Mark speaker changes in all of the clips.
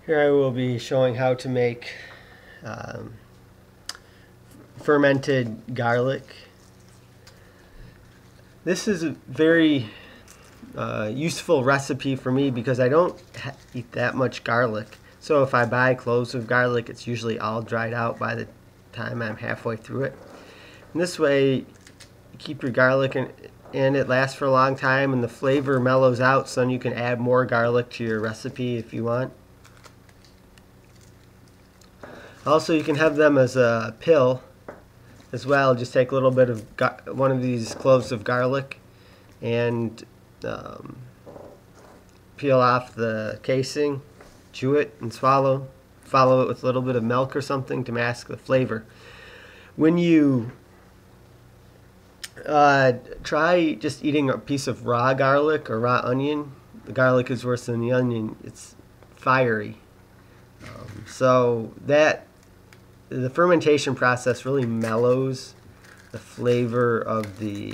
Speaker 1: Here I will be showing how to make um, fermented garlic. This is a very useful recipe for me because I don't eat that much garlic. So if I buy cloves of garlic, it's usually all dried out by the time I'm halfway through it. And this way, you keep your garlic and it lasts for a long time and the flavor mellows out, so then you can add more garlic to your recipe if you want. Also, you can have them as a pill as well. Just take a little bit of one of these cloves of garlic and peel off the casing, chew it, and swallow. Follow it with a little bit of milk or something to mask the flavor. When you try just eating a piece of raw garlic or raw onion, the garlic is worse than the onion. It's fiery. So that the fermentation process really mellows the flavor of the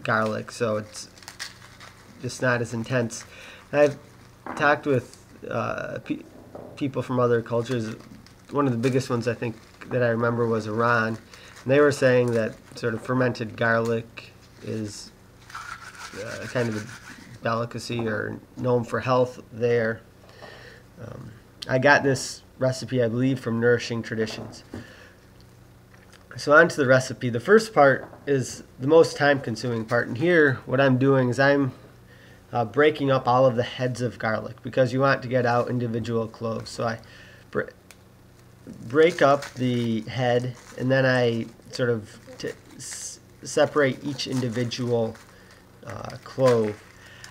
Speaker 1: garlic, so it's just not as intense. I've talked with people from other cultures. One of the biggest ones I think that I remember was Iran, and they were saying that sort of fermented garlic is kind of a delicacy or known for health there. I got this recipe, I believe, from Nourishing Traditions. So on to the recipe. The first part is the most time-consuming part, and here what I'm doing is I'm breaking up all of the heads of garlic because you want to get out individual cloves. So I break up the head, and then I sort of separate each individual clove.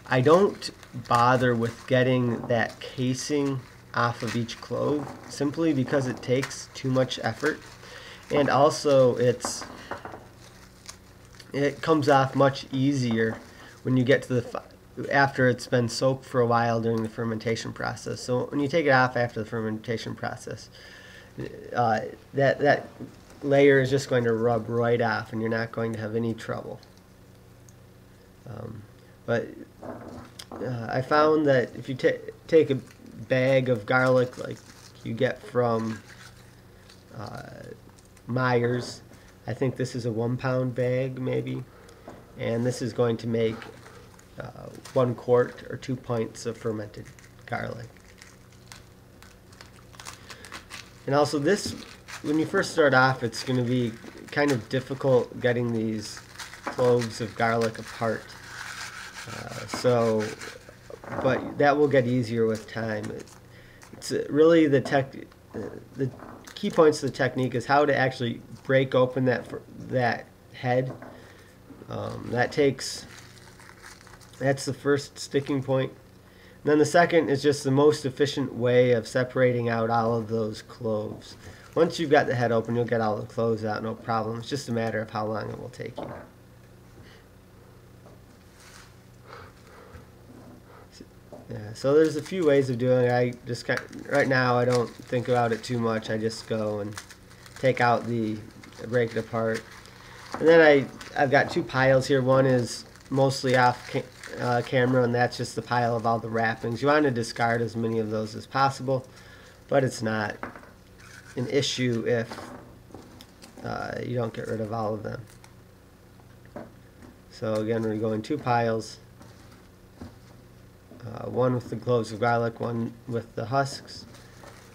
Speaker 1: I don't bother with getting that casing off of each clove simply because it takes too much effort, and also it comes off much easier when you get to the after it's been soaked for a while during the fermentation process. So when you take it off after the fermentation process, that layer is just going to rub right off and you're not going to have any trouble. But I found that if you take a bag of garlic like you get from Myers, I think this is a 1 pound bag maybe, and this is going to make 1 quart or 2 pints of fermented garlic. And also this, when you first start off, it's going to be kind of difficult getting these cloves of garlic apart. But that will get easier with time. It's really the key points of the technique is how to actually break open that head. That's the first sticking point. And then the second is just the most efficient way of separating out all of those cloves. Once you've got the head open, you'll get all the cloves out, no problem. It's just a matter of how long it will take you. Yeah, so there's a few ways of doing it. I just right now I don't think about it too much. I just go and break it apart. And then I've got 2 piles here. One is mostly off camera, and that's just the pile of all the wrappings. You want to discard as many of those as possible, but it's not an issue if you don't get rid of all of them. So again, we're going 2 piles. One with the cloves of garlic, one with the husks,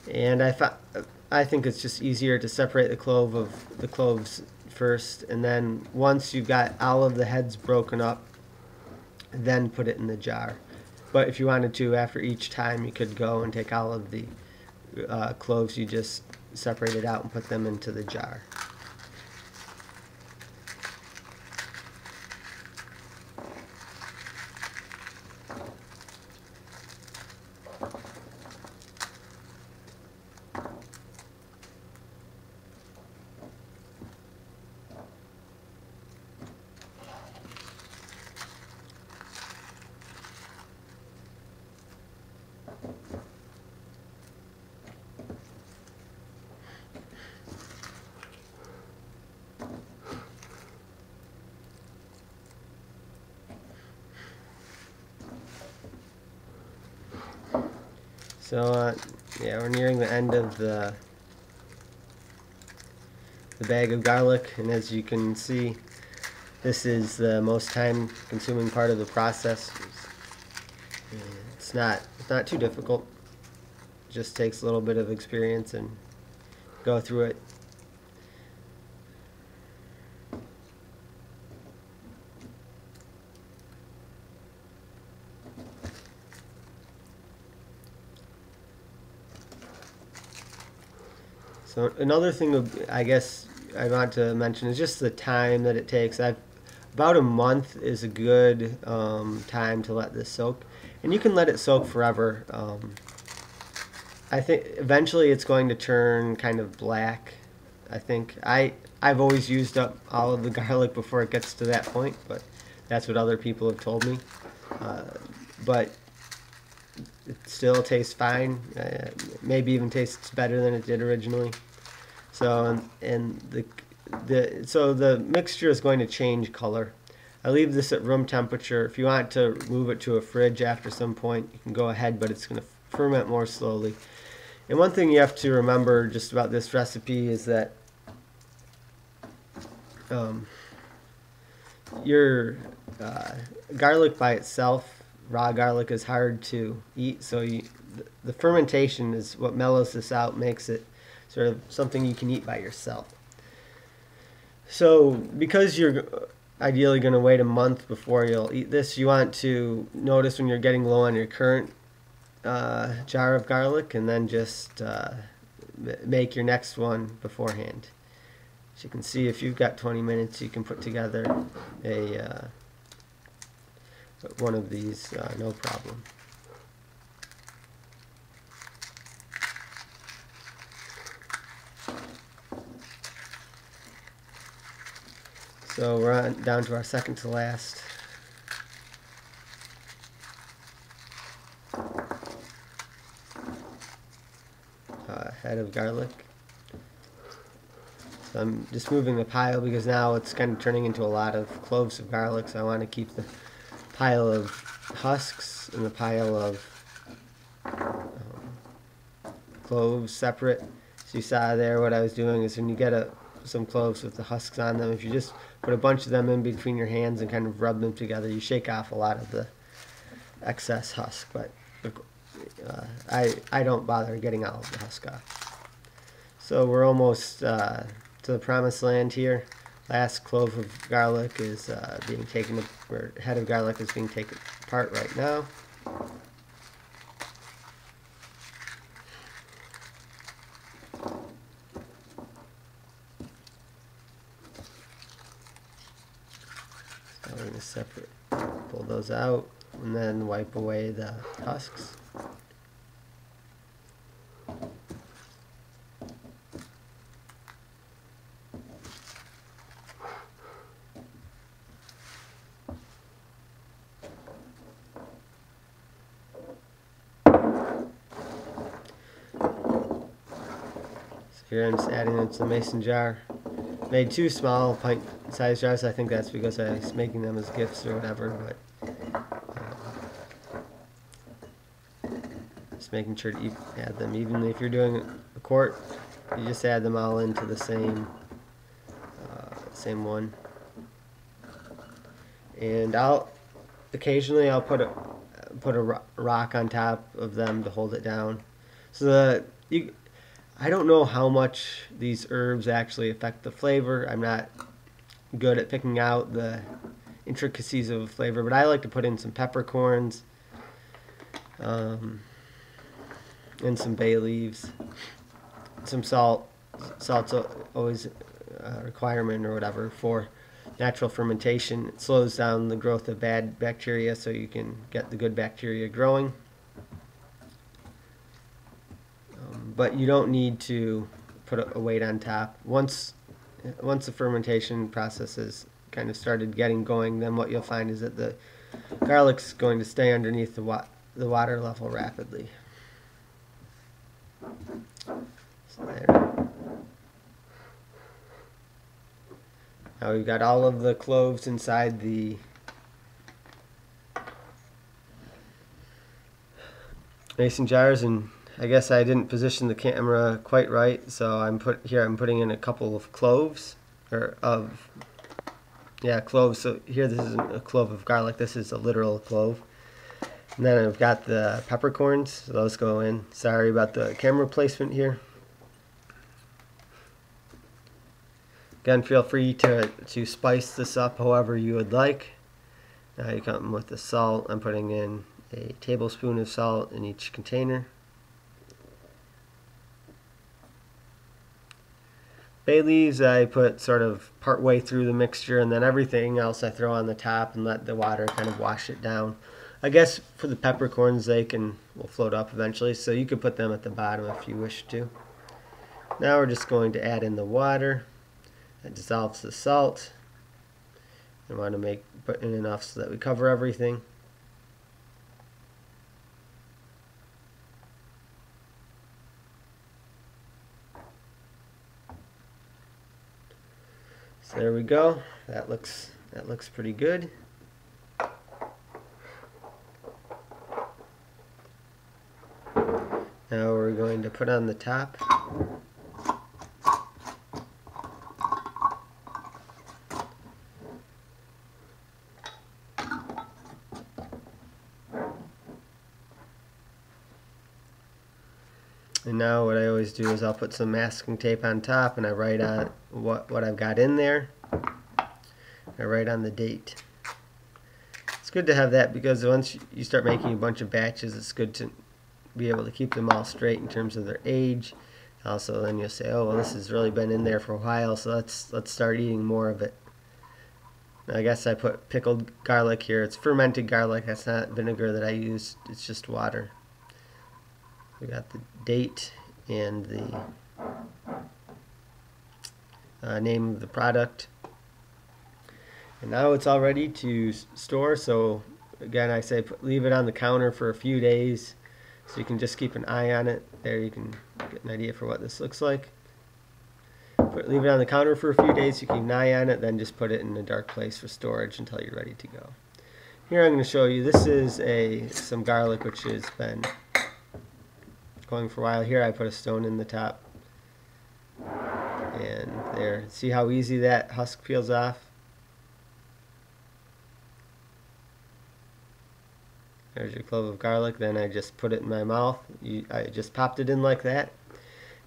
Speaker 1: and I think it's just easier to separate the cloves first, and then once you've got all of the heads broken up, then put it in the jar. But if you wanted to, after each time, you could go and take all of the cloves you just separated out and put them into the jar. So yeah, we're nearing the end of the bag of garlic, and as you can see, this is the most time-consuming part of the process. It's not too difficult. It just takes a little bit of experience and go through it. So another thing I guess I want to mention is just the time that it takes. About a month is a good time to let this soak, and you can let it soak forever. I think eventually it's going to turn kind of black. I think I've always used up all of the garlic before it gets to that point, but that's what other people have told me. But it still tastes fine. Maybe even tastes better than it did originally. So so the mixture is going to change color. I leave this at room temperature. If you want to move it to a fridge after some point, you can go ahead, but it's going to ferment more slowly. And one thing you have to remember just about this recipe is that your garlic by itself, raw garlic, is hard to eat. So the fermentation is what mellows this out, makes it sort of something you can eat by yourself. So because you're ideally going to wait a month before you'll eat this, you want to notice when you're getting low on your current jar of garlic, and then just make your next one beforehand. As you can see, if you've got 20 minutes, you can put together one of these no problem. So we're down to our second to last. Head of garlic. So I'm just moving the pile because now it's kind of turning into a lot of cloves of garlic, so I want to keep the pile of husks and the pile of cloves separate. So you saw there what I was doing is when you get some cloves with the husks on them, if you just put a bunch of them in between your hands and kind of rub them together, you shake off a lot of the excess husk. But I don't bother getting all of the husk off. So we're almost to the promised land here. Last clove of garlic is being taken, or head of garlic is being taken apart right now. So we're going to pull those out, and then wipe away the husks. Here I'm just adding it to the mason jar. Made 2 small pint-sized jars. I think that's because I was making them as gifts or whatever. But just making sure to add them evenly. If you're doing a quart, you just add them all into the same one. And occasionally I'll put a rock on top of them to hold it down. So I don't know how much these herbs actually affect the flavor. I'm not good at picking out the intricacies of a flavor, but I like to put in some peppercorns and some bay leaves, some salt. Salt's always a requirement or whatever for natural fermentation. It slows down the growth of bad bacteria so you can get the good bacteria growing. But you don't need to put a weight on top. Once the fermentation process has kind of started getting going, then what you'll find is that the garlic's going to stay underneath the water level rapidly. So there. Now we've got all of the cloves inside the mason jars, and I guess I didn't position the camera quite right, so I'm putting in a couple of cloves, cloves. So here, this isn't a clove of garlic, this is a literal clove. And then I've got the peppercorns, so those go in. Sorry about the camera placement here. Again, feel free to spice this up however you would like. Now you come with the salt. I'm putting in a tablespoon of salt in each container. Bay leaves I put sort of part way through the mixture, and then everything else I throw on the top and let the water kind of wash it down. I guess for the peppercorns they will float up eventually, so you could put them at the bottom if you wish to. Now we're just going to add in the water. That dissolves the salt. I want to put in enough so that we cover everything. So there we go. That looks pretty good. Now we're going to put on the top. And now what I always do is I'll put some masking tape on top and I write on what I've got in there. I write on the date. It's good to have that because once you start making a bunch of batches, it's good to be able to keep them all straight in terms of their age. Also, then you'll say, oh, well, this has really been in there for a while, so let's start eating more of it. Now, I guess I put pickled garlic here. It's fermented garlic. That's not vinegar that I used. It's just water. We got the date and the name of the product. And now it's all ready to store. So again, I say leave it on the counter for a few days so you can just keep an eye on it. There you can get an idea for what this looks like. Leave it on the counter for a few days, you keep an eye on it, then just put it in a dark place for storage until you're ready to go. Here I'm going to show you, this is some garlic which has been going for a while. Here I put a stone in the top. And there, see how easy that husk peels off? There's your clove of garlic. Then I just put it in my mouth. I just popped it in like that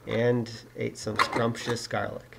Speaker 1: and ate some scrumptious garlic.